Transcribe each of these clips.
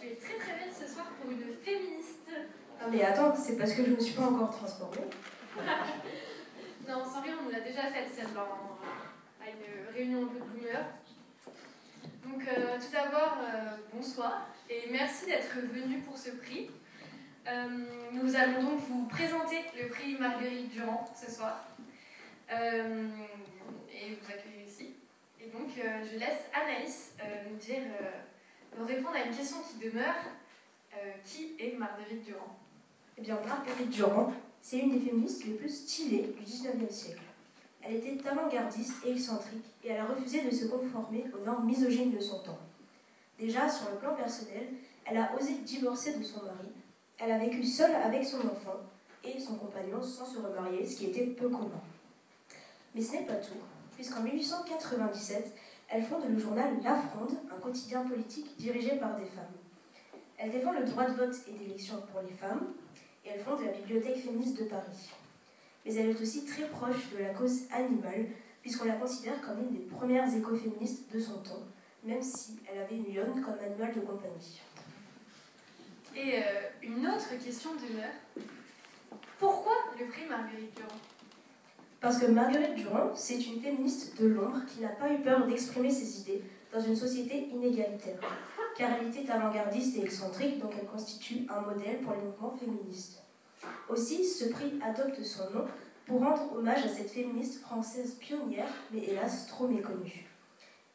tu es très très belle ce soir pour une féministe. Non mais attends, c'est parce que je me suis pas encore transformée. Non, sans rire, on nous l'a déjà faite celle-là, à une réunion un peu de boomers. Donc tout d'abord, bonsoir et merci d'être venu pour ce prix. Nous allons donc vous présenter le prix Marguerite Durand ce soir et vous accueillir ici. Et donc je laisse Anaïs nous répondre à une question qui demeure. Qui est Marguerite Durand? Eh bien, Marguerite Durand, c'est une des féministes les plus stylées du XIXe siècle. Elle était avant-gardiste et excentrique et elle a refusé de se conformer aux normes misogynes de son temps. Déjà, sur le plan personnel, elle a osé divorcer de son mari. Elle a vécu seule avec son enfant et son compagnon sans se remarier, ce qui était peu commun. Mais ce n'est pas tout, puisqu'en 1897, elle fonde le journal La Fronde, un quotidien politique dirigé par des femmes. Elle défend le droit de vote et d'élection pour les femmes, et elle fonde la Bibliothèque féministe de Paris. Mais elle est aussi très proche de la cause animale, puisqu'on la considère comme une des premières écoféministes de son temps, même si elle avait une lionne comme animal de compagnie. Et une autre question demeure. Pourquoi le prix Marguerite Durand? Parce que Marguerite Durand, c'est une féministe de l'ombre qui n'a pas eu peur d'exprimer ses idées dans une société inégalitaire, car elle était avant-gardiste et excentrique, donc elle constitue un modèle pour les mouvements féministes. Aussi, ce prix adopte son nom pour rendre hommage à cette féministe française pionnière, mais hélas trop méconnue.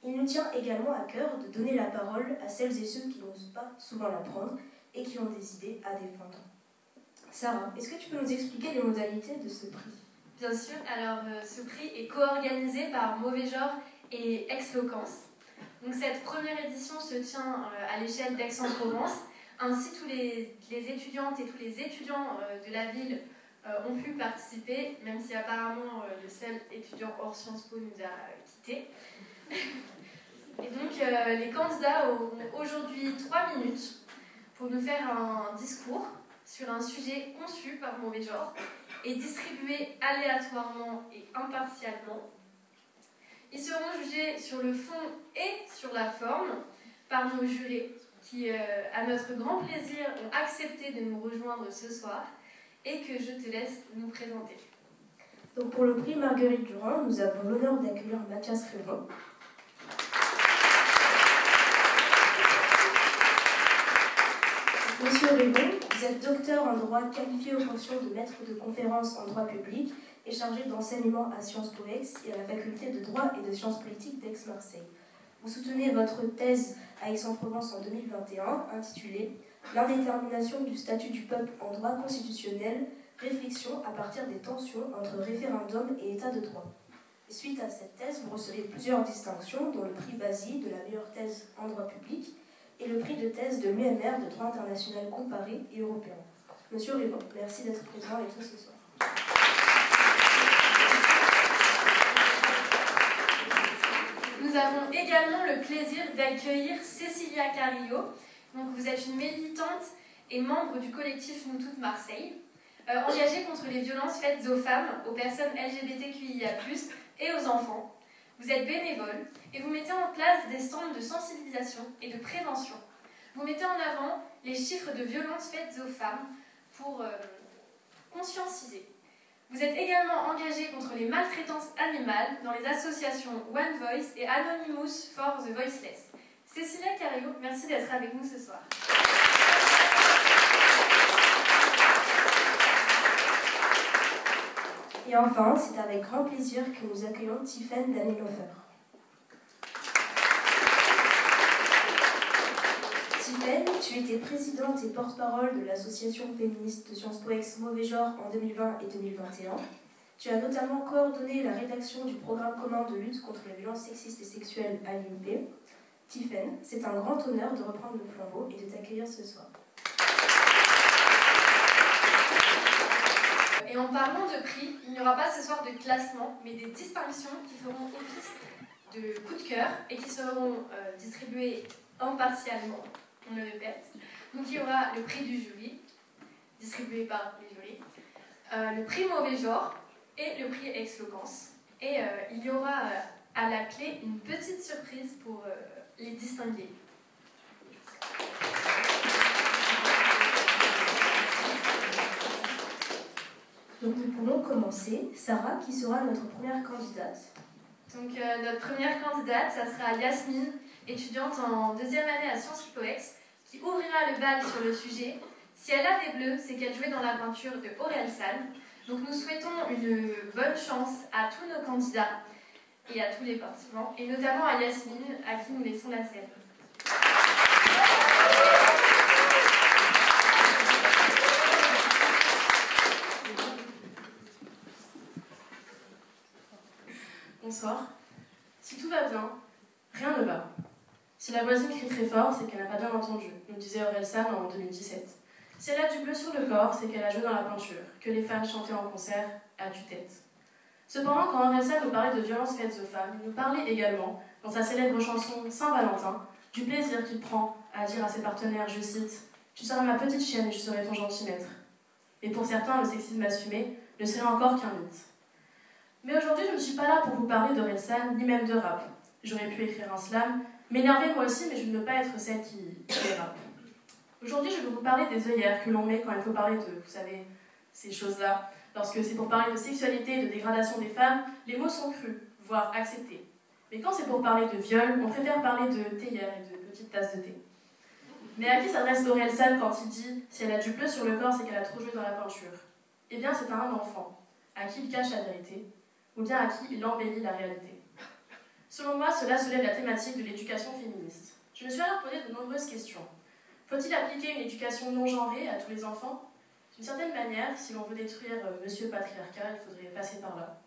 Il nous tient également à cœur de donner la parole à celles et ceux qui n'osent pas souvent la prendre et qui ont des idées à défendre. Sarah, est-ce que tu peux nous expliquer les modalités de ce prix? Bien sûr, alors ce prix est co-organisé par Mauvais Genre et Aix-Loquence. Donc cette première édition se tient à l'échelle d'Aix-en-Provence. Ainsi, tous les étudiantes et tous les étudiants de la ville ont pu participer, même si apparemment le seul étudiant hors Sciences Po nous a quittés. Et donc les candidats auront aujourd'hui 3 minutes pour nous faire un discours sur un sujet conçu par Mauvais Genre et distribué aléatoirement et impartialement. Ils seront jugés sur le fond et sur la forme par nos jurés qui, à notre grand plaisir, ont accepté de nous rejoindre ce soir et que je te laisse nous présenter. Donc pour le prix Marguerite Durand, nous avons l'honneur d'accueillir Mathias Révon. Monsieur Révon, vous êtes docteur en droit qualifié aux fonctions de maître de conférence en droit public et chargé d'enseignement à Sciences Po Aix et à la faculté de droit et de sciences politiques d'Aix-Marseille. Vous soutenez votre thèse à Aix-en-Provence en 2021, intitulée « L'indétermination du statut du peuple en droit constitutionnel, réflexion à partir des tensions entre référendum et état de droit ». Suite à cette thèse, vous recevez plusieurs distinctions, dont le prix Basile de la meilleure thèse en droit public et le prix de thèse de l'UMR de droit international comparé et européen. Monsieur Révon, merci d'être présent avec nous ce soir. Nous avons également le plaisir d'accueillir Cécilia Carillo. Donc, vous êtes une militante et membre du collectif Nous Toutes Marseille, engagée contre les violences faites aux femmes, aux personnes LGBTQIA+, et aux enfants. Vous êtes bénévole et vous mettez en place des stands de sensibilisation et de prévention. Vous mettez en avant les chiffres de violences faites aux femmes pour conscientiser. Vous êtes également engagé contre les maltraitances animales dans les associations One Voice et Anonymous for the Voiceless. Cécilia Carillo, merci d'être avec nous ce soir. Et enfin, c'est avec grand plaisir que nous accueillons Tiffaine Danilhofer. Tiffaine, tu étais présidente et porte-parole de l'association féministe de Sciences Po Aix Mauvais Genre en 2020 et 2021. Tu as notamment coordonné la rédaction du programme commun de lutte contre les violences sexistes et sexuelles à l'IUP. Tiffaine, c'est un grand honneur de reprendre le flambeau et de t'accueillir ce soir. Et en parlant de prix, il n'y aura pas ce soir de classement, mais des distinctions qui feront office de coup de cœur et qui seront distribuées impartialement, on le répète. Donc il y aura le prix du jury, distribué par les jurys, le prix Mauvais Genre et le prix Aix-Loquence. Et il y aura à la clé une petite surprise pour les distinguer. commencer. Sarah, qui sera notre première candidate? Donc notre première candidate, ça sera Yasmine, étudiante en deuxième année à Sciences Po Ex, qui ouvrira le bal sur le sujet. Si elle a des bleus, c'est qu'elle jouait dans la peinture de Orelsan. Donc nous souhaitons une bonne chance à tous nos candidats et à tous les participants, et notamment à Yasmine, à qui nous laissons la scène. Bonsoir. Si tout va bien, rien ne va. Si la voisine crie très fort, c'est qu'elle n'a pas bien entendu, nous disait Orelsan en 2017. Si elle a du bleu sur le corps, c'est qu'elle a joué dans la peinture, que les fans chantaient en concert à tue-tête. Cependant, quand Orelsan nous parlait de violences faites aux femmes, il nous parlait également, dans sa célèbre chanson Saint-Valentin, du plaisir qu'il prend à dire à ses partenaires, je cite, « Tu seras ma petite chienne et je serai ton gentil maître ». Et pour certains, le sexisme assumé ne serait encore qu'un mythe. Mais aujourd'hui, je ne suis pas là pour vous parler d'Orelsan, ni même de rap. J'aurais pu écrire un slam, m'énerver moi aussi, mais je ne veux pas être celle qui rappe. Aujourd'hui, je vais vous parler des œillères que l'on met quand il faut parler de, vous savez, ces choses-là. Lorsque c'est pour parler de sexualité et de dégradation des femmes, les mots sont crus, voire acceptés. Mais quand c'est pour parler de viol, on préfère parler de théière et de petites tasses de thé. Mais à qui s'adresse Orelsan quand il dit « si elle a du bleu sur le corps, c'est qu'elle a trop joué dans la peinture » Eh bien, c'est à un enfant, à qui il cache la vérité, ou bien à qui il embellit la réalité. Selon moi, cela soulève la thématique de l'éducation féministe. Je me suis alors posé de nombreuses questions. Faut-il appliquer une éducation non genrée à tous les enfants? D'une certaine manière, si l'on veut détruire Monsieur Patriarcat, il faudrait passer par là.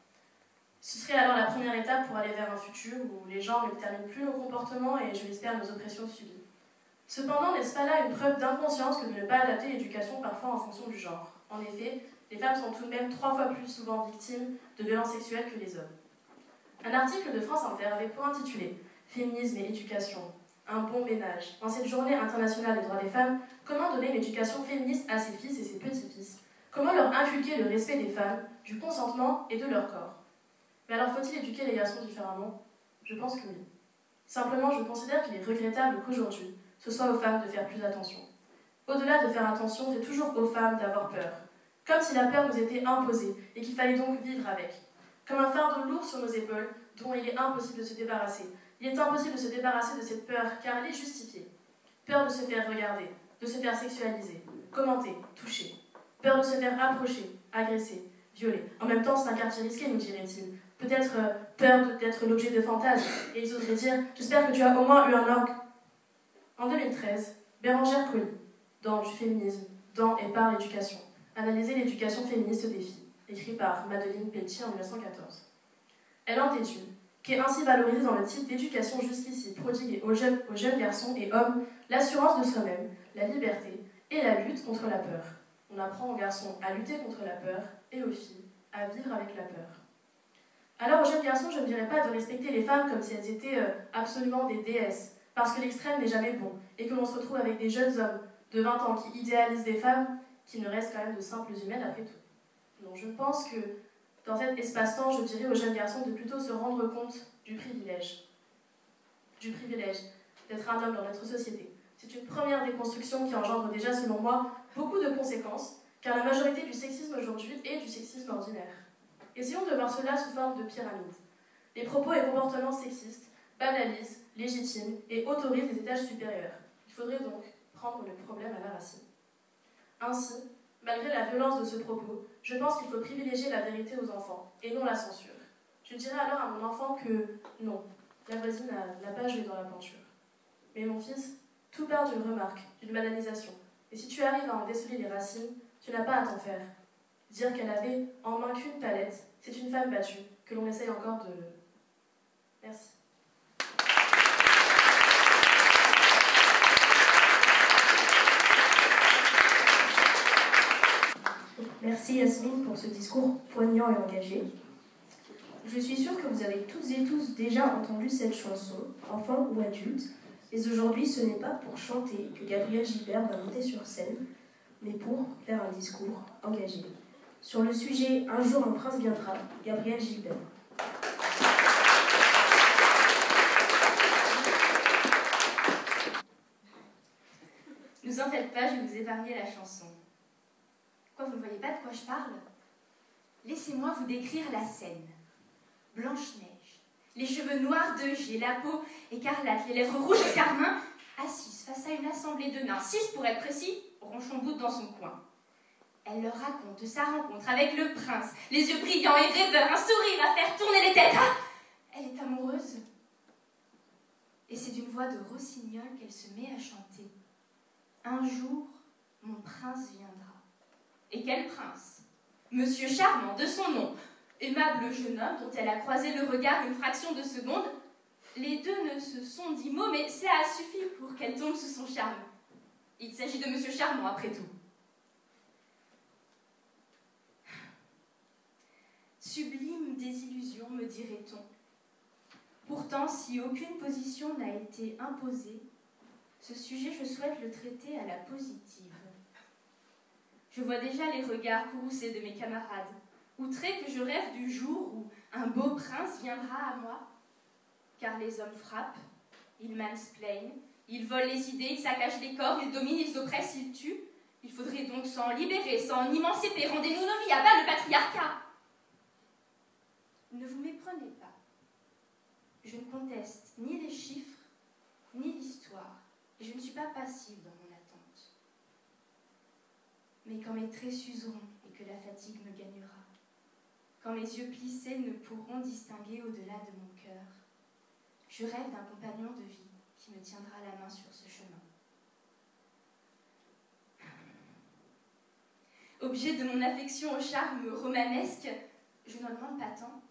Ce serait alors la première étape pour aller vers un futur où les genres ne déterminent plus nos comportements et, je l'espère, nos oppressions subies. Cependant, n'est-ce pas là une preuve d'inconscience que de ne pas adapter l'éducation parfois en fonction du genre? En effet, les femmes sont tout de même 3 fois plus souvent victimes de violences sexuelles que les hommes. Un article de France Inter avait pour intitulé « Féminisme et éducation, un bon ménage ». En cette journée internationale des droits des femmes, comment donner une éducation féministe à ses fils et ses petits-fils? Comment leur inculquer le respect des femmes, du consentement et de leur corps? Mais alors faut-il éduquer les garçons différemment? Je pense que oui. Simplement, je considère qu'il est regrettable qu'aujourd'hui, ce soit aux femmes de faire plus attention. Au-delà de faire attention, c'est toujours aux femmes d'avoir peur. Comme si la peur nous était imposée et qu'il fallait donc vivre avec. Comme un fardeau lourd sur nos épaules dont il est impossible de se débarrasser. Il est impossible de se débarrasser de cette peur car elle est justifiée. Peur de se faire regarder, de se faire sexualiser, commenter, toucher. Peur de se faire approcher, agresser, violer. En même temps, c'est un quartier risqué, nous dirait-il. Peut-être peur d'être l'objet de fantasmes. Et ils oseraient dire « J'espère que tu as au moins eu un orgue ». En 2013, Bérangère Colli, dans Du féminisme, dans et par l'éducation, analysait l'éducation féministe des filles, écrit par Madeleine Pelletier en 1914. Elle en déduit qu'est ainsi valorisée dans le type d'éducation jusqu'ici prodiguée aux jeunes garçons et hommes l'assurance de soi-même, la liberté et la lutte contre la peur. On apprend aux garçons à lutter contre la peur et aux filles à vivre avec la peur. Alors aux jeunes garçons, je ne dirais pas de respecter les femmes comme si elles étaient absolument des déesses, parce que l'extrême n'est jamais bon, et que l'on se retrouve avec des jeunes hommes de 20 ans qui idéalisent des femmes qui ne restent quand même de simples humaines après tout. Non, je pense que dans cet espace-temps, je dirais aux jeunes garçons de plutôt se rendre compte du privilège d'être un homme dans notre société. C'est une première déconstruction qui engendre déjà, selon moi, beaucoup de conséquences, car la majorité du sexisme aujourd'hui est du sexisme ordinaire. Essayons de voir cela sous forme de pyramide. Les propos et comportements sexistes banalisent, légitiment et autorisent les étages supérieurs. Il faudrait donc prendre le problème à la racine. Ainsi, malgré la violence de ce propos, je pense qu'il faut privilégier la vérité aux enfants, et non la censure. Je dirais alors à mon enfant que non, la voisine n'a pas joué dans la peinture. Mais mon fils, tout part d'une remarque, d'une banalisation. Et si tu arrives à en déceler les racines, tu n'as pas à t'en faire. Dire qu'elle avait en main qu'une palette, c'est une femme battue, que l'on essaye encore de... Merci. Merci Yasmine pour ce discours poignant et engagé. Je suis sûre que vous avez toutes et tous déjà entendu cette chanson, enfants ou adultes, mais aujourd'hui ce n'est pas pour chanter que Gabriel Gilbert va monter sur scène, mais pour faire un discours engagé. Sur le sujet « Un jour un prince viendra », Gabriel Gilbert. Ne vous en faites pas, je vais vous épargner la chanson. Quoi, vous ne voyez pas de quoi je parle? laissez-moi vous décrire la scène. Blanche-Neige, les cheveux noirs d'œuf et la peau écarlate, les lèvres rouges et carmin, assise face à une assemblée de nains, 6 pour être précis, ronchon-boute dans son coin. Elle leur raconte de sa rencontre avec le prince, les yeux brillants et rêveurs, un sourire à faire tourner les têtes. Ah, elle est amoureuse. Et c'est d'une voix de rossignol qu'elle se met à chanter. Un jour, mon prince viendra. Et quel prince? Monsieur Charmant, de son nom, aimable jeune homme dont elle a croisé le regard une fraction de seconde. Les deux ne se sont dit mot, mais cela a suffi pour qu'elle tombe sous son charme. Il s'agit de Monsieur Charmant, après tout. Sublime désillusion, me dirait-on. Pourtant, si aucune position n'a été imposée, ce sujet, je souhaite le traiter à la positive. Je vois déjà les regards courroucés de mes camarades, outrés que je rêve du jour où un beau prince viendra à moi. Car les hommes frappent, ils mansplainent, ils volent les idées, ils saccagent les corps, ils dominent, ils oppressent, ils tuent. Il faudrait donc s'en libérer, s'en émanciper, rendez-nous nos vies, à bas le patriarcat. Ne vous méprenez pas. Je ne conteste ni les chiffres, ni l'histoire, et je ne suis pas passive dans mon attente. Mais quand mes traits s'useront et que la fatigue me gagnera, quand mes yeux plissés ne pourront distinguer au-delà de mon cœur, je rêve d'un compagnon de vie qui me tiendra la main sur ce chemin. Objet de mon affection au charme romanesque, je n'en demande pas tant,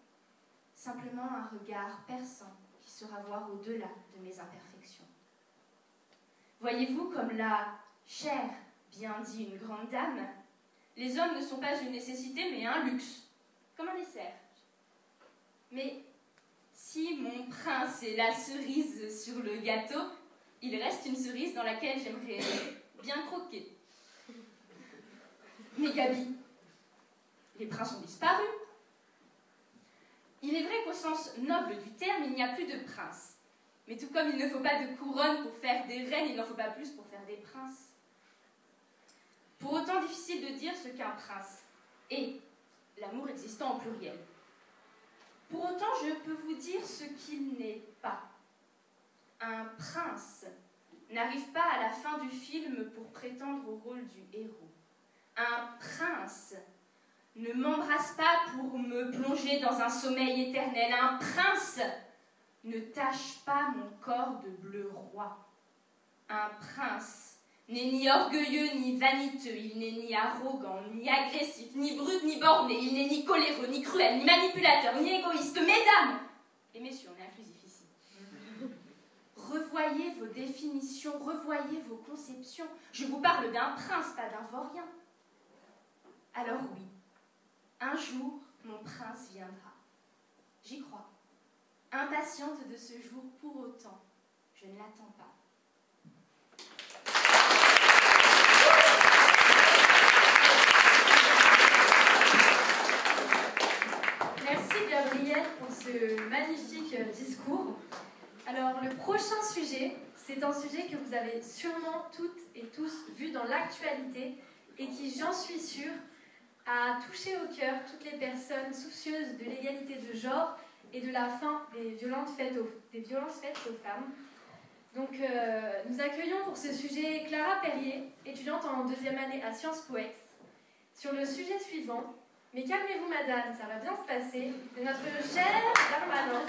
simplement un regard perçant qui saura voir au-delà de mes imperfections. Voyez-vous, comme l'a chère bien dit une grande dame, les hommes ne sont pas une nécessité mais un luxe, comme un dessert. Mais si mon prince est la cerise sur le gâteau, il reste une cerise dans laquelle j'aimerais bien croquer. Mais Gaby, les princes ont disparu. Il est vrai qu'au sens noble du terme, il n'y a plus de prince. Mais tout comme il ne faut pas de couronne pour faire des reines, il n'en faut pas plus pour faire des princes. Pour autant, difficile de dire ce qu'un prince est, l'amour existant au pluriel. Pour autant, je peux vous dire ce qu'il n'est pas. Un prince n'arrive pas à la fin du film pour prétendre au rôle du héros. Un prince ne m'embrasse pas pour me plonger dans un sommeil éternel. Un prince ne tache pas mon corps de bleu roi. Un prince n'est ni orgueilleux ni vaniteux, il n'est ni arrogant, ni agressif, ni brut, ni borné, il n'est ni coléreux, ni cruel, ni manipulateur, ni égoïste. Mesdames et messieurs, on est inclusif ici. Revoyez vos définitions, revoyez vos conceptions. Je vous parle d'un prince, pas d'un vaurien. Alors oui, un jour, mon prince viendra. J'y crois. Impatiente de ce jour, pour autant, je ne l'attends pas. Merci Gabrielle pour ce magnifique discours. Alors le prochain sujet, c'est un sujet que vous avez sûrement toutes et tous vu dans l'actualité et qui, j'en suis sûre, a touché au cœur toutes les personnes soucieuses de l'égalité de genre et de la fin des violences faites aux femmes. Donc nous accueillons pour ce sujet Clara Perrier, étudiante en 2e année à Sciences Po Ex, sur le sujet suivant. Mais calmez-vous madame, ça va bien se passer, de notre cher Darmanin.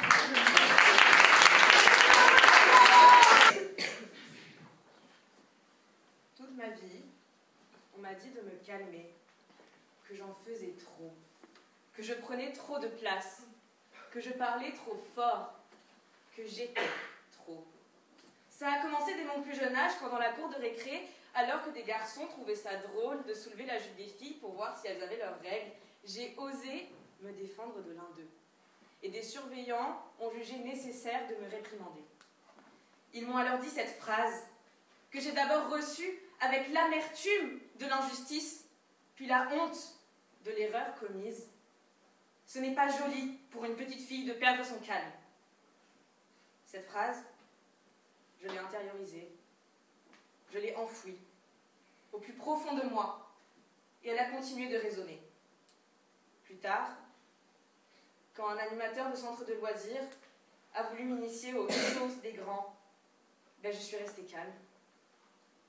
Toute ma vie, on m'a dit de me calmer, que j'en faisais trop, que je prenais trop de place, que je parlais trop fort, que j'étais trop. Ça a commencé dès mon plus jeune âge, quand dans la cour de récré, alors que des garçons trouvaient ça drôle de soulever la jupe des filles pour voir si elles avaient leurs règles, j'ai osé me défendre de l'un d'eux. Et des surveillants ont jugé nécessaire de me réprimander. Ils m'ont alors dit cette phrase, que j'ai d'abord reçue avec l'amertume de l'injustice, puis la honte de l'erreur commise. Ce n'est pas joli pour une petite fille de perdre son calme. Cette phrase, je l'ai intériorisée, je l'ai enfouie au plus profond de moi, et elle a continué de résonner. Plus tard, quand un animateur de centre de loisirs a voulu m'initier aux choses des grands, ben je suis restée calme.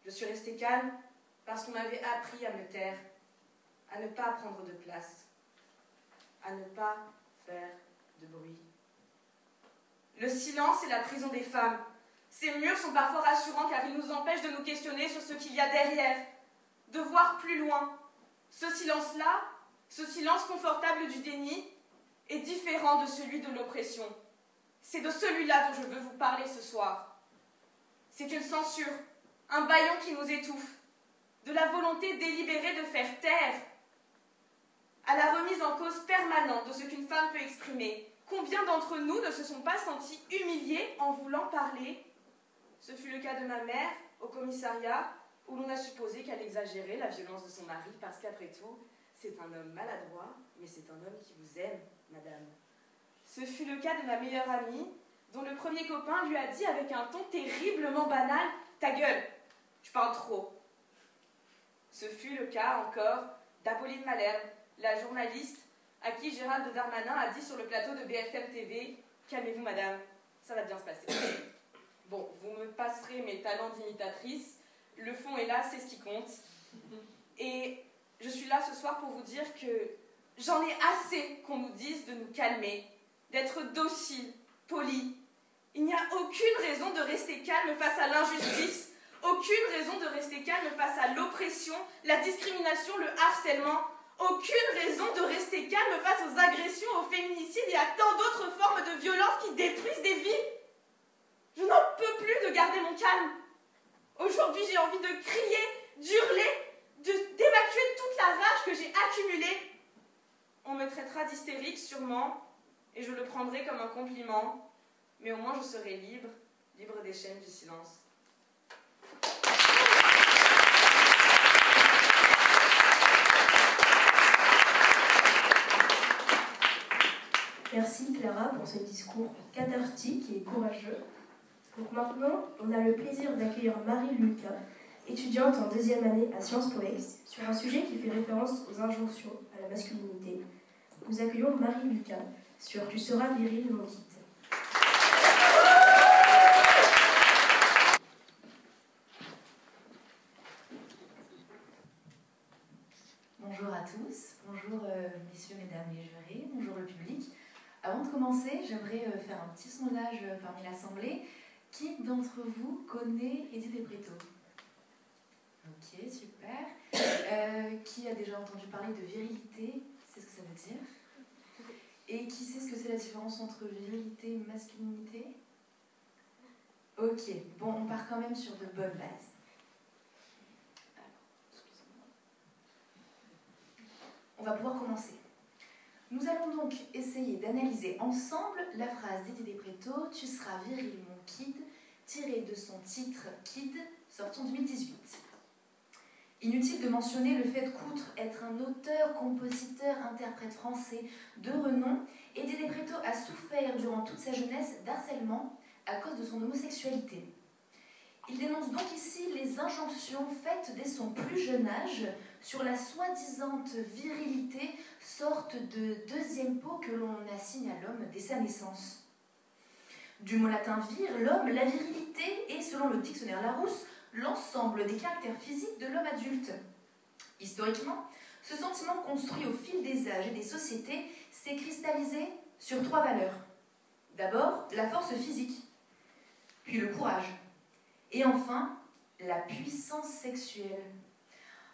Je suis restée calme parce qu'on m'avait appris à me taire, à ne pas prendre de place, à ne pas faire de bruit. Le silence est la prison des femmes. Ces murs sont parfois rassurants car ils nous empêchent de nous questionner sur ce qu'il y a derrière, de voir plus loin. Ce silence-là, ce silence confortable du déni, est différent de celui de l'oppression. C'est de celui-là dont je veux vous parler ce soir. C'est une censure, un bâillon qui nous étouffe, de la volonté délibérée de faire taire, à la remise en cause permanente de ce qu'une femme peut exprimer. Combien d'entre nous ne se sont pas sentis humiliés en voulant parler? Ce fut le cas de ma mère au commissariat, où l'on a supposé qu'elle exagérait la violence de son mari, parce qu'après tout, c'est un homme maladroit, mais c'est un homme qui vous aime, madame. Ce fut le cas de ma meilleure amie, dont le premier copain lui a dit avec un ton terriblement banal « Ta gueule, tu parles trop ». Ce fut le cas encore d'Apolline Malherbe, la journaliste à qui Gérald Darmanin a dit sur le plateau de BFM TV « Calmez-vous, madame, ça va bien se passer ». Bon, vous me passerez mes talents d'imitatrice, le fond est là, c'est ce qui compte. Et je suis là ce soir pour vous dire que j'en ai assez qu'on nous dise de nous calmer, d'être docile, poli. Il n'y a aucune raison de rester calme face à l'injustice, aucune raison de rester calme face à l'oppression, la discrimination, le harcèlement, aucune raison de rester calme face aux agressions, aux féminicides et à tant d'autres formes de violence qui détruisent des vies. Je n'en peux plus de garder mon calme. Aujourd'hui, j'ai envie de crier, d'hurler, d'évacuer toute la rage que j'ai accumulée. On me traitera d'hystérique sûrement, et je le prendrai comme un compliment, mais au moins je serai libre, libre des chaînes du silence. Merci Clara pour ce discours cathartique et courageux. Donc maintenant, on a le plaisir d'accueillir Marie Lucas, étudiante en 2e année à Sciences Po Ex, sur un sujet qui fait référence aux injonctions à la masculinité. Nous accueillons Marie Lucas sur « Tu seras viril, mon guide ». Bonjour à tous, bonjour messieurs, mesdames les jurés, bonjour le public. Avant de commencer, j'aimerais faire un petit sondage parmi l'Assemblée. Qui d'entre vous connaît Edith Despreto? Ok, super. Qui a déjà entendu parler de virilité? C'est ce que ça veut dire? Et qui sait ce que c'est la différence entre virilité et masculinité? Ok, bon, on part quand même sur de bonnes bases. On va pouvoir commencer. Nous allons donc essayer d'analyser ensemble la phrase d'Edith Despreto « Tu seras viril, mon kid », tirée de son titre « Kid », sorti en 2018. Inutile de mentionner le fait qu'outre être un auteur, compositeur, interprète français de renom, Edith Despreto a souffert durant toute sa jeunesse d'harcèlement à cause de son homosexualité. Il dénonce donc ici les injonctions faites dès son plus jeune âge sur la soi-disant virilité, sorte de deuxième peau que l'on assigne à l'homme dès sa naissance. Du mot latin vir, l'homme, la virilité est, selon le dictionnaire Larousse, l'ensemble des caractères physiques de l'homme adulte. Historiquement, ce sentiment construit au fil des âges et des sociétés s'est cristallisé sur 3 valeurs. D'abord, la force physique, puis le courage, et enfin, la puissance sexuelle.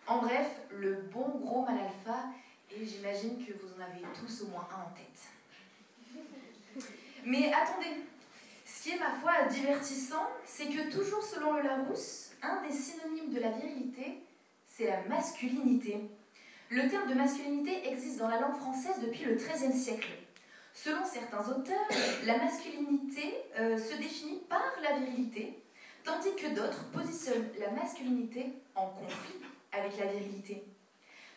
En bref, le bon gros mal alpha, et j'imagine que vous en avez tous au moins un en tête. Mais attendez, ce qui est ma foi divertissant, c'est que toujours selon le Larousse, un des synonymes de la virilité, c'est la masculinité. Le terme de masculinité existe dans la langue française depuis le XIIIe siècle. Selon certains auteurs, la masculinité se définit par la virilité, tandis que d'autres positionnent la masculinité en conflit avec la virilité.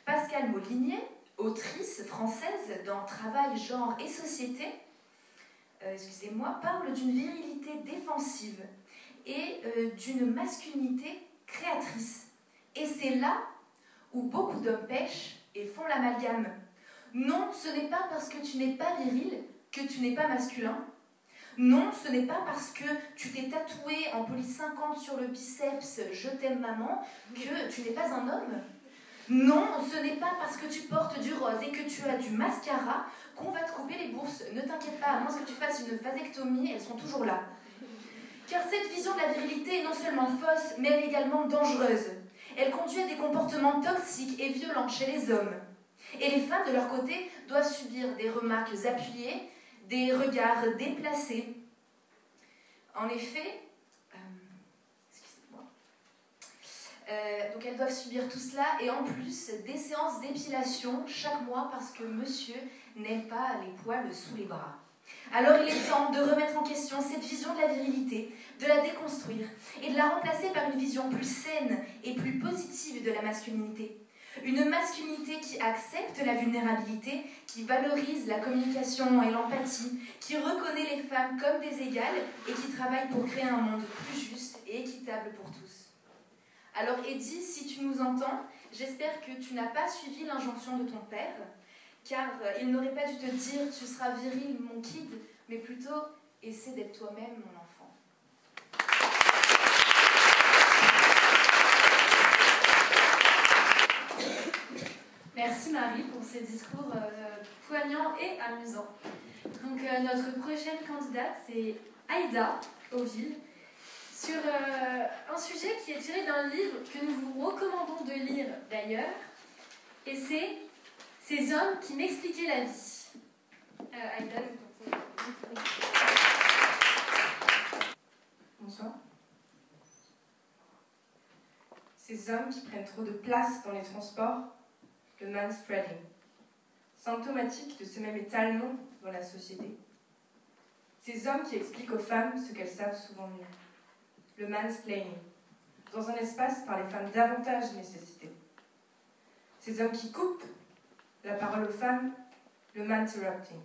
Pascale Molinier, autrice française dans Travail, genre et société, parle d'une virilité défensive et d'une masculinité créatrice. Et c'est là où beaucoup d'hommes pêchent et font l'amalgame. Non, ce n'est pas parce que tu n'es pas viril que tu n'es pas masculin. Non, ce n'est pas parce que tu t'es tatoué en police 50 sur le biceps « Je t'aime maman » que tu n'es pas un homme. Non, ce n'est pas parce que tu portes du rose et que tu as du mascara qu'on va te couper les bourses. Ne t'inquiète pas, à moins que tu fasses une vasectomie, elles sont toujours là. Car cette vision de la virilité est non seulement fausse, mais elle est également dangereuse. Elle conduit à des comportements toxiques et violents chez les hommes. Et les femmes, de leur côté, doivent subir des remarques appuyées, des regards déplacés. En effet, donc elles doivent subir tout cela et en plus des séances d'épilation chaque mois parce que monsieur n'aime pas les poils sous les bras. Alors il est temps de remettre en question cette vision de la virilité, de la déconstruire et de la remplacer par une vision plus saine et plus positive de la masculinité. Une masculinité qui accepte la vulnérabilité, qui valorise la communication et l'empathie, qui reconnaît les femmes comme des égales et qui travaille pour créer un monde plus juste et équitable pour tous. Alors Eddie, si tu nous entends, j'espère que tu n'as pas suivi l'injonction de ton père, car il n'aurait pas dû te dire « tu seras viril, mon kid », mais plutôt « essaie d'être toi-même, mon enfant ». Merci Marie pour ces discours poignants et amusants. Donc notre prochaine candidate, c'est Aïda Oville, sur un sujet qui est tiré d'un livre que nous vous recommandons de lire d'ailleurs, et c'est « Ces hommes qui m'expliquaient la vie ». Aïda, Bonsoir. Ces hommes qui prennent trop de place dans les transports, le manspreading, symptomatique de ce même étalement dans la société. Ces hommes qui expliquent aux femmes ce qu'elles savent souvent mieux, le mansplaining, dans un espace par les femmes davantage nécessitées. Ces hommes qui coupent la parole aux femmes, le manterrupting.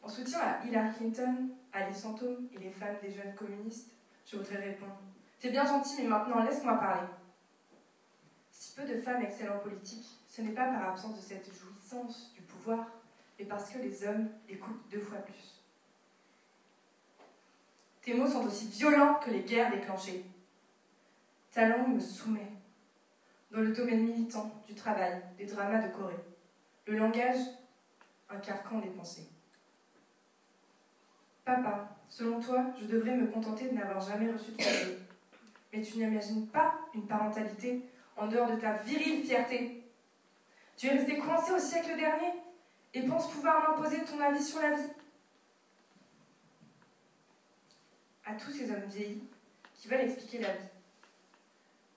En soutien à Hillary Clinton, Alice Fantôme et les femmes des jeunes communistes, je voudrais répondre « C'est bien gentil, mais maintenant laisse-moi parler ». Si peu de femmes excellent en politique, ce n'est pas par absence de cette jouissance du pouvoir, mais parce que les hommes l'écoutent 2 fois plus. Tes mots sont aussi violents que les guerres déclenchées. Ta langue me soumet. Dans le domaine militant, du travail, des dramas de Corée. Le langage, un carcan des pensées. Papa, selon toi, je devrais me contenter de n'avoir jamais reçu de cadeau. Mais tu n'imagines pas une parentalité en dehors de ta virile fierté. Tu es resté coincé au siècle dernier et penses pouvoir m'imposer ton avis sur la vie. À tous ces hommes vieillis qui veulent expliquer la vie,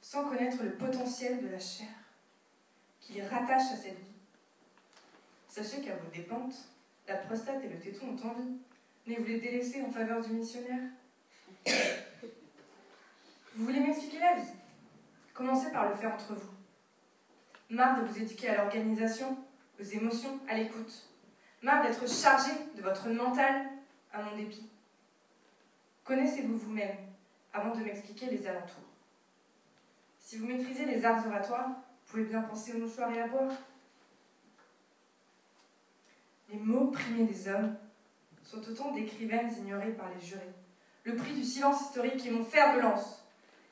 sans connaître le potentiel de la chair qui les rattache à cette vie. Sachez qu'à vos dépentes, la prostate et le téton ont envie, mais vous les délaissez en faveur du missionnaire. Vous voulez m'expliquer la vie? Commencez par le faire entre vous. Marre de vous éduquer à l'organisation, aux émotions, à l'écoute. Marre d'être chargé de votre mental à mon dépit. Connaissez-vous vous-même avant de m'expliquer les alentours. Si vous maîtrisez les arts oratoires, vous pouvez bien penser aux mouchoirs et à boire. Les mots primés des hommes sont autant d'écrivaines ignorées par les jurés. Le prix du silence historique est mon fer de lance.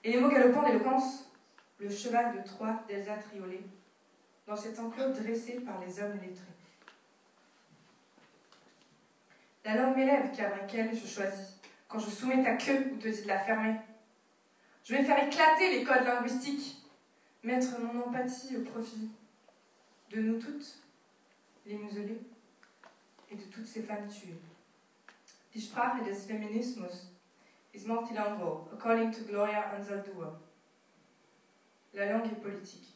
Et les mots galopants d'éloquence, le cheval de Troie d'Elsa Triolet, dans cet enclos dressé par les hommes lettrés. La langue m'élève, car avec elle je choisis, quand je soumets ta queue ou te dis de la fermer. Je vais faire éclater les codes linguistiques, mettre mon empathie au profit de nous toutes, les muselées, et de toutes ces femmes tuées. Die Sprache des Feminismus ist multilingual, according to Gloria Anzaldúa. La langue est politique.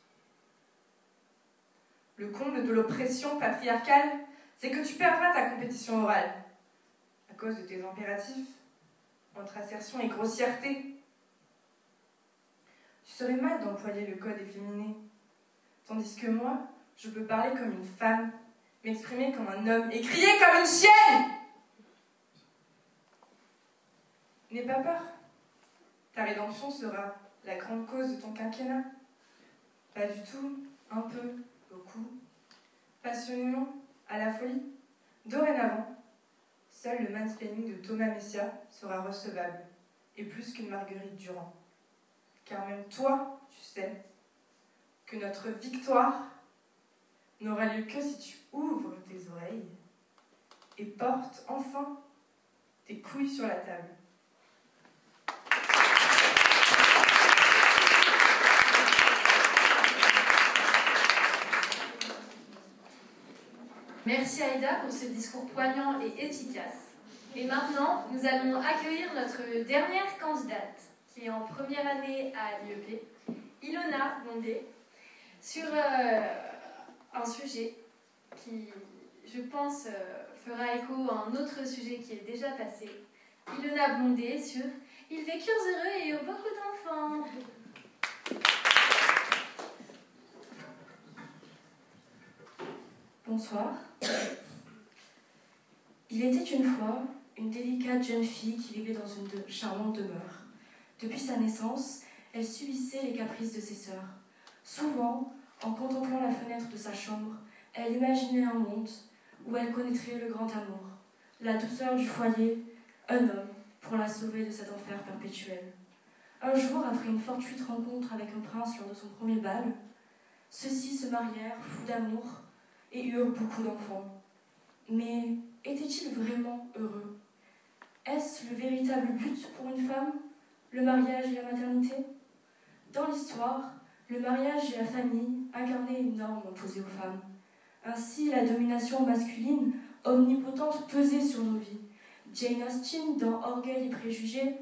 Le comble de l'oppression patriarcale, c'est que tu perdras ta compétition orale, à cause de tes impératifs, entre assertion et grossièreté. Tu serais mal d'employer le code efféminé, tandis que moi, je peux parler comme une femme, m'exprimer comme un homme et crier comme une chienne. N'aie pas peur. Ta rédemption sera la grande cause de ton quinquennat. Pas du tout, un peu, beaucoup. passionnément, à la folie. Dorénavant, seul le mansplaining de Thomas Messia sera recevable, et plus qu'une Marguerite Durand. Car même toi, tu sais que notre victoire n'aura lieu que si tu ouvres tes oreilles et portes enfin tes couilles sur la table. Merci Aïda pour ce discours poignant et efficace. Et maintenant, nous allons accueillir notre dernière candidate, qui est en première année à l'IEP, Ilona Bondé, sur un sujet qui, je pense, fera écho à un autre sujet qui est déjà passé. Ilona Bondé sur « Ils vécurent heureux et eurent beaucoup d'enfants ». Bonsoir. Il était une fois une délicate jeune fille qui vivait dans une charmante demeure. Depuis sa naissance, elle subissait les caprices de ses sœurs. Souvent, en contemplant la fenêtre de sa chambre, elle imaginait un monde où elle connaîtrait le grand amour, la douceur du foyer, un homme pour la sauver de cet enfer perpétuel. Un jour, après une fortuite rencontre avec un prince lors de son premier bal, ceux-ci se marièrent, fous d'amour, et eurent beaucoup d'enfants. Mais étaient-ils vraiment heureux? Est-ce le véritable but pour une femme, le mariage et la maternité? Dans l'histoire, le mariage et la famille incarnaient une norme imposée aux femmes. Ainsi, la domination masculine, omnipotente, pesait sur nos vies. Jane Austen, dans Orgueil et Préjugés,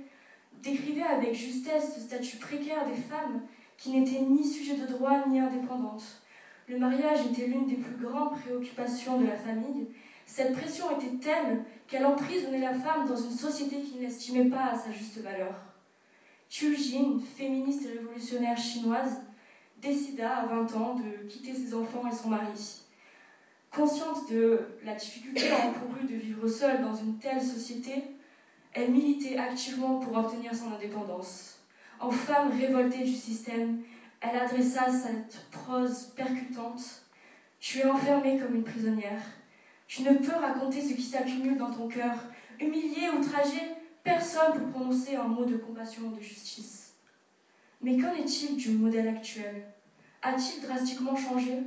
décrivait avec justesse ce statut précaire des femmes qui n'étaient ni sujets de droit ni indépendantes. Le mariage était l'une des plus grandes préoccupations de la famille. Cette pression était telle qu'elle emprisonnait la femme dans une société qui ne l'estimait pas à sa juste valeur. Xu Jin, féministe et révolutionnaire chinoise, décida à 20 ans de quitter ses enfants et son mari. Consciente de la difficulté encourue de vivre seule dans une telle société, elle militait activement pour obtenir son indépendance. En femme révoltée du système, elle adressa cette prose percutante. « Tu es enfermée comme une prisonnière. Tu ne peux raconter ce qui s'accumule dans ton cœur. Humiliée, outragée, personne ne peut prononcer un mot de compassion ou de justice. » Mais qu'en est-il du modèle actuel? A-t-il drastiquement changé?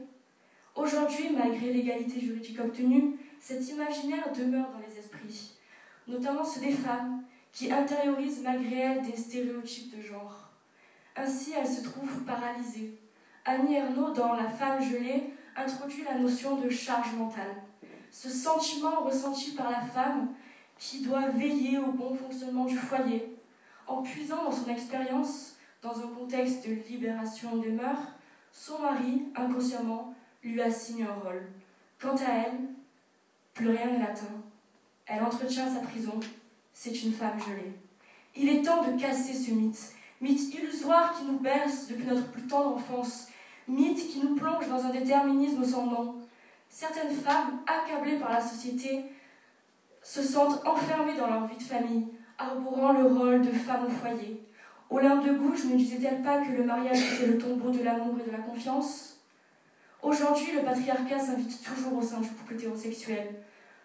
Aujourd'hui, malgré l'égalité juridique obtenue, cet imaginaire demeure dans les esprits, notamment ceux des femmes qui intériorisent malgré elles des stéréotypes de genre. Ainsi, elle se trouve paralysée. Annie Ernaux, dans La femme gelée, introduit la notion de charge mentale. Ce sentiment ressenti par la femme qui doit veiller au bon fonctionnement du foyer. En puisant dans son expérience, dans un contexte de libération des mœurs, son mari, inconsciemment, lui assigne un rôle. Quant à elle, plus rien ne l'atteint. Elle entretient sa prison. C'est une femme gelée. Il est temps de casser ce mythe. Mythe illusoire qui nous berce depuis notre plus tendre enfance. Mythe qui nous plonge dans un déterminisme sans nom. Certaines femmes, accablées par la société, se sentent enfermées dans leur vie de famille, arborant le rôle de femme au foyer. Olympe de Gouges ne disait-elle pas que le mariage était le tombeau de l'amour et de la confiance? Aujourd'hui, le patriarcat s'invite toujours au sein du couple hétérosexuel,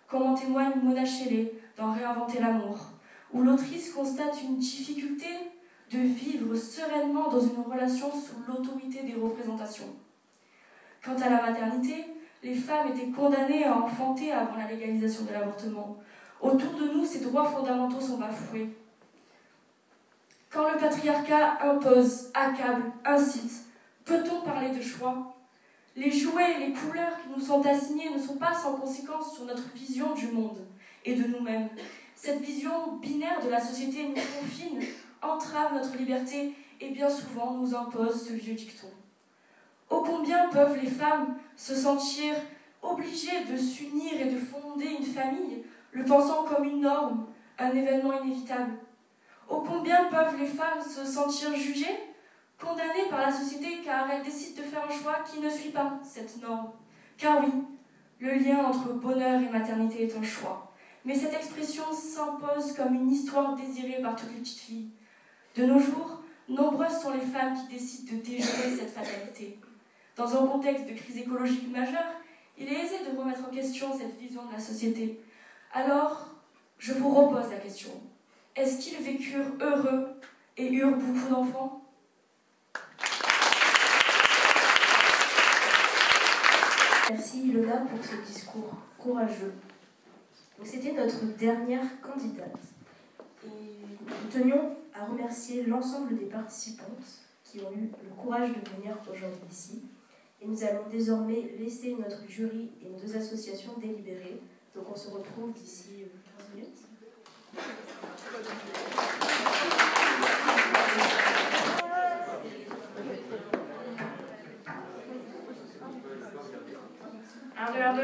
comme en témoigne Mona Chellet dans Réinventer l'amour, où l'autrice constate une difficulté de vivre sereinement dans une relation sous l'autorité des représentations. Quant à la maternité, les femmes étaient condamnées à enfanter avant la légalisation de l'avortement. Autour de nous, ces droits fondamentaux sont bafoués. Quand le patriarcat impose, accable, incite, peut-on parler de choix? Les jouets et les couleurs qui nous sont assignés ne sont pas sans conséquence sur notre vision du monde et de nous-mêmes. Cette vision binaire de la société nous confine, entrave notre liberté et bien souvent nous impose ce vieux dicton. Ô combien peuvent les femmes se sentir obligées de s'unir et de fonder une famille, le pensant comme une norme, un événement inévitable. Ô combien peuvent les femmes se sentir jugées, condamnées par la société car elles décident de faire un choix qui ne suit pas cette norme. Car oui, le lien entre bonheur et maternité est un choix. Mais cette expression s'impose comme une histoire désirée par toutes les petites filles. De nos jours, nombreuses sont les femmes qui décident de déjouer cette fatalité. Dans un contexte de crise écologique majeure, Il est aisé de remettre en question cette vision de la société. Alors, je vous repose la question. Est-ce qu'ils vécurent heureux et eurent beaucoup d'enfants ? Merci Ilona pour ce discours courageux. C'était notre dernière candidate. Et nous tenions à remercier l'ensemble des participantes qui ont eu le courage de venir aujourd'hui ici. Et nous allons désormais laisser notre jury et nos 2 associations délibérer. Donc on se retrouve d'ici 15 minutes. Un, deux, un, deux.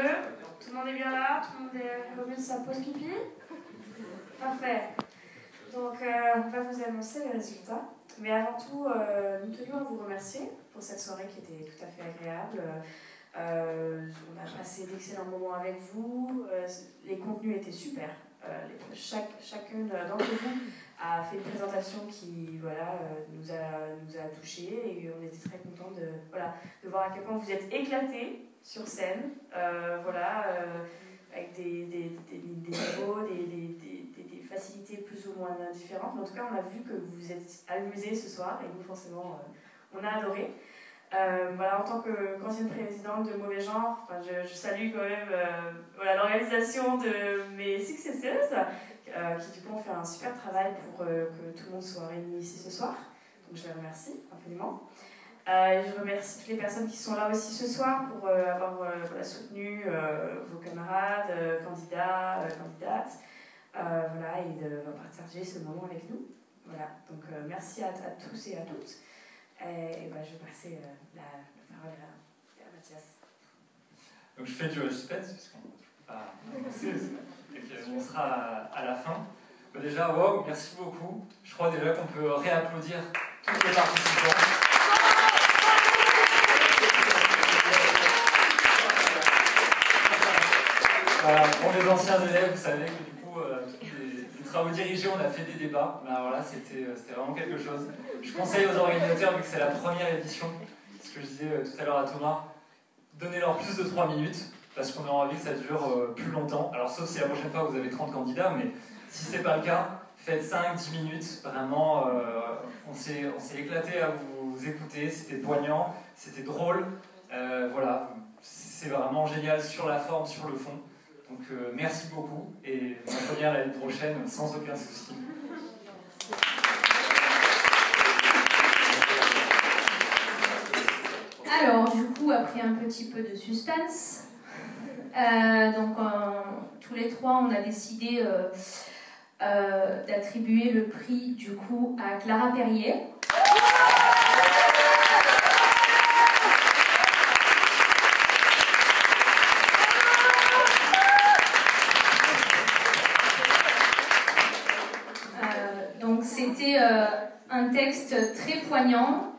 Tout le monde est bien là? Tout le monde est revenu de sa pause pipi? Parfait. Donc, on va vous annoncer les résultats. Mais avant tout, nous tenions à vous remercier pour cette soirée qui était tout à fait agréable. On a passé d'excellents moments avec vous. Les contenus étaient super. Chacune d'entre vous a fait une présentation qui nous a touchés et on était très contents de voir à quel point vous êtes éclatés sur scène, avec des niveaux, des facilités plus ou moins différentes. Mais en tout cas, on a vu que vous vous êtes amusés ce soir et nous, forcément, on a adoré. En tant qu'ancienne présidente de Mauvais Genre, je salue quand même l'organisation de mes successeuses qui du coup ont fait un super travail pour que tout le monde soit réuni ici ce soir. Donc je les remercie infiniment. Je remercie toutes les personnes qui sont là aussi ce soir pour avoir soutenu vos camarades, candidats, candidates, et de partager ce moment avec nous. Donc merci à tous et à toutes. Et je vais passer la parole à Mathias. Donc je fais du suspense, parce qu'on ne peut pas avancer, on sera à la fin. Déjà, wow, merci beaucoup. Je crois déjà qu'on peut réapplaudir tous les participants. Pour les anciens élèves, vous savez que du coup, les travaux dirigés, on a fait des débats. Mais alors là, c'était vraiment quelque chose. Je conseille aux organisateurs, vu que c'est la première édition, ce que je disais tout à l'heure à Thomas, donnez-leur plus de 3 minutes, parce qu'on a envie que ça dure plus longtemps. Alors sauf si la prochaine fois vous avez 30 candidats, mais si c'est pas le cas, faites 5-10 minutes. Vraiment, on s'est éclaté à vous écouter, c'était poignant, c'était drôle. C'est vraiment génial sur la forme, sur le fond. Donc merci beaucoup et on revient l'année prochaine sans aucun souci. Alors du coup, après un petit peu de suspense, tous les 3 on a décidé d'attribuer le prix du coup à Clara Perrier. C'était un texte très poignant.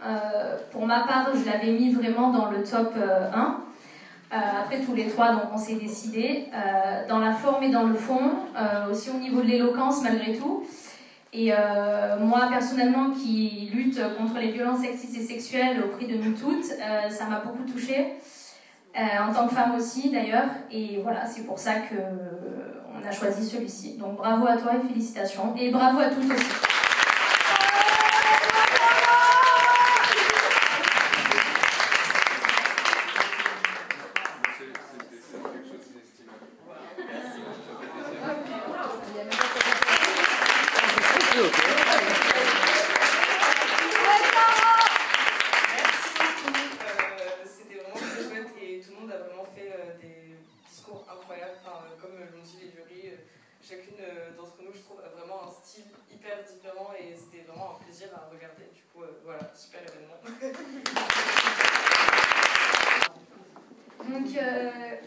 Pour ma part, je l'avais mis vraiment dans le top 1. Après, tous les 3, donc, on s'est décidé. Dans la forme et dans le fond, aussi au niveau de l'éloquence, malgré tout. Et moi, personnellement, qui lutte contre les violences sexistes et sexuelles auprès de nous toutes, ça m'a beaucoup touchée. En tant que femme aussi, d'ailleurs. Et voilà, c'est pour ça qu'on a choisi celui-ci. Donc, bravo à toi et félicitations. Et bravo à toutes aussi.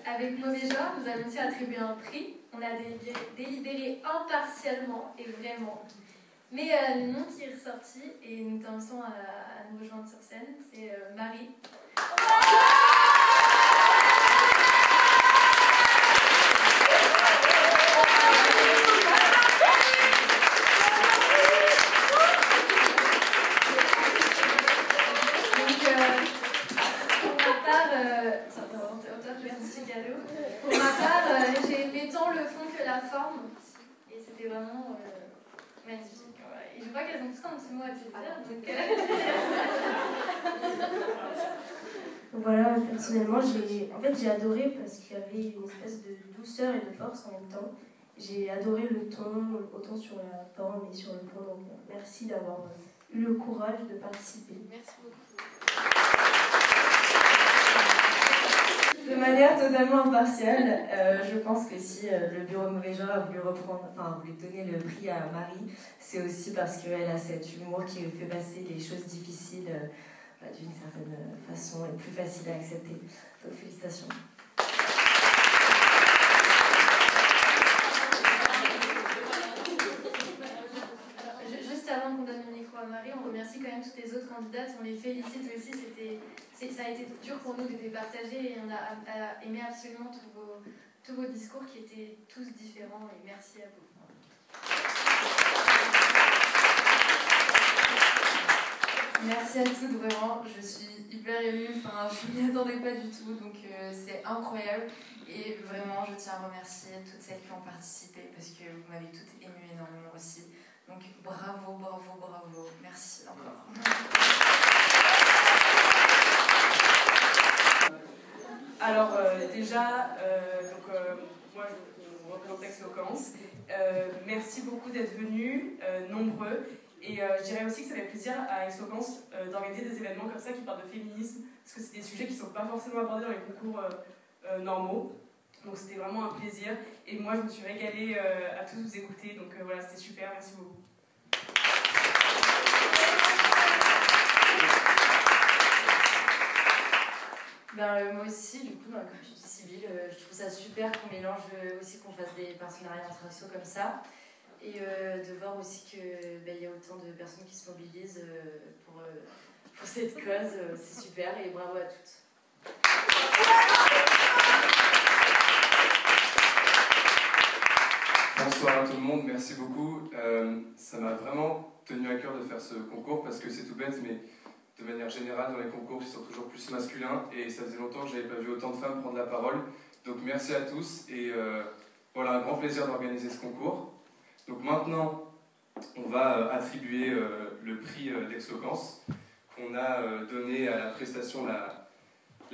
Avec Mauvais Genre, nous avons aussi attribué un prix. On a délibéré impartialement et vraiment. Mais le nom qui est ressorti, et nous t'invitons à nous rejoindre sur scène, c'est Marie. Merci Gallo. Pour ma part, j'ai aimé tant le fond que la forme. Et c'était vraiment magnifique. Et je vois qu'elles ont tous un petit mot à te dire. Donc, voilà, personnellement, j'ai adoré parce qu'il y avait une espèce de douceur et de force en même temps. J'ai adoré le ton, autant sur la forme et sur le fond. Donc, merci d'avoir eu le courage de participer. Merci beaucoup. De manière totalement impartiale, je pense que si le bureau Mauvais Genre a voulu voulu donner le prix à Marie, c'est aussi parce qu'elle a cet humour qui fait passer les choses difficiles d'une certaine façon et plus facile à accepter. Donc félicitations. Juste avant qu'on donne le micro à Marie, on remercie quand même toutes les autres candidates, on les félicite aussi. Ça a été dur pour nous de les partager et on a aimé absolument tous vos discours qui étaient tous différents et merci à vous. Merci à toutes, vraiment, je suis hyper émue, je m'y attendais pas du tout, donc c'est incroyable. Et vraiment, je tiens à remercier toutes celles qui ont participé parce que vous m'avez toutes émue énormément aussi. Donc bravo, bravo, bravo, merci encore. Alors déjà, moi je vous représente Aix-Loquence. Merci beaucoup d'être venus, nombreux. Et je dirais aussi que ça fait plaisir à Aix-Loquence d'organiser des événements comme ça qui parlent de féminisme, parce que c'est des sujets qui ne sont pas forcément abordés dans les concours normaux. Donc c'était vraiment un plaisir. Et moi je me suis régalée à tous vous écouter, donc voilà, c'était super, merci beaucoup. Moi aussi, du coup, comme je suis Sybille, je trouve ça super qu'on mélange aussi, qu'on fasse des partenariats entre assos comme ça. Et de voir aussi qu'il y a autant de personnes qui se mobilisent pour cette cause, c'est super et bravo à toutes. Bonsoir à tout le monde, merci beaucoup. Ça m'a vraiment tenu à cœur de faire ce concours parce que c'est tout bête, mais de manière générale, dans les concours, ils sont toujours plus masculins et ça faisait longtemps que je n'avais pas vu autant de femmes prendre la parole. Donc merci à tous et voilà, un grand plaisir d'organiser ce concours. Donc maintenant, on va attribuer le prix d'Aix-Loquence qu'on a donné à la prestation la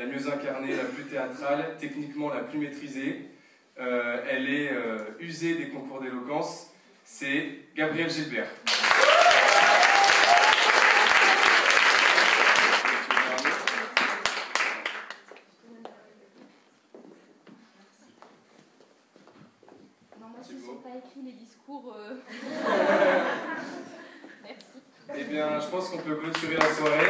mieux incarnée, la plus théâtrale, techniquement la plus maîtrisée. Elle est usée des concours d'éloquence, c'est Gabrielle Gilbert. Je ne sais pas écrit les discours. Merci. Eh bien, je pense qu'on peut clôturer la soirée.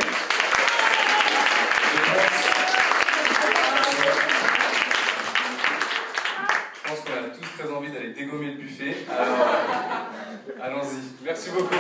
Je pense qu'on a tous très envie d'aller dégommer le buffet. Alors, allons-y. Merci beaucoup.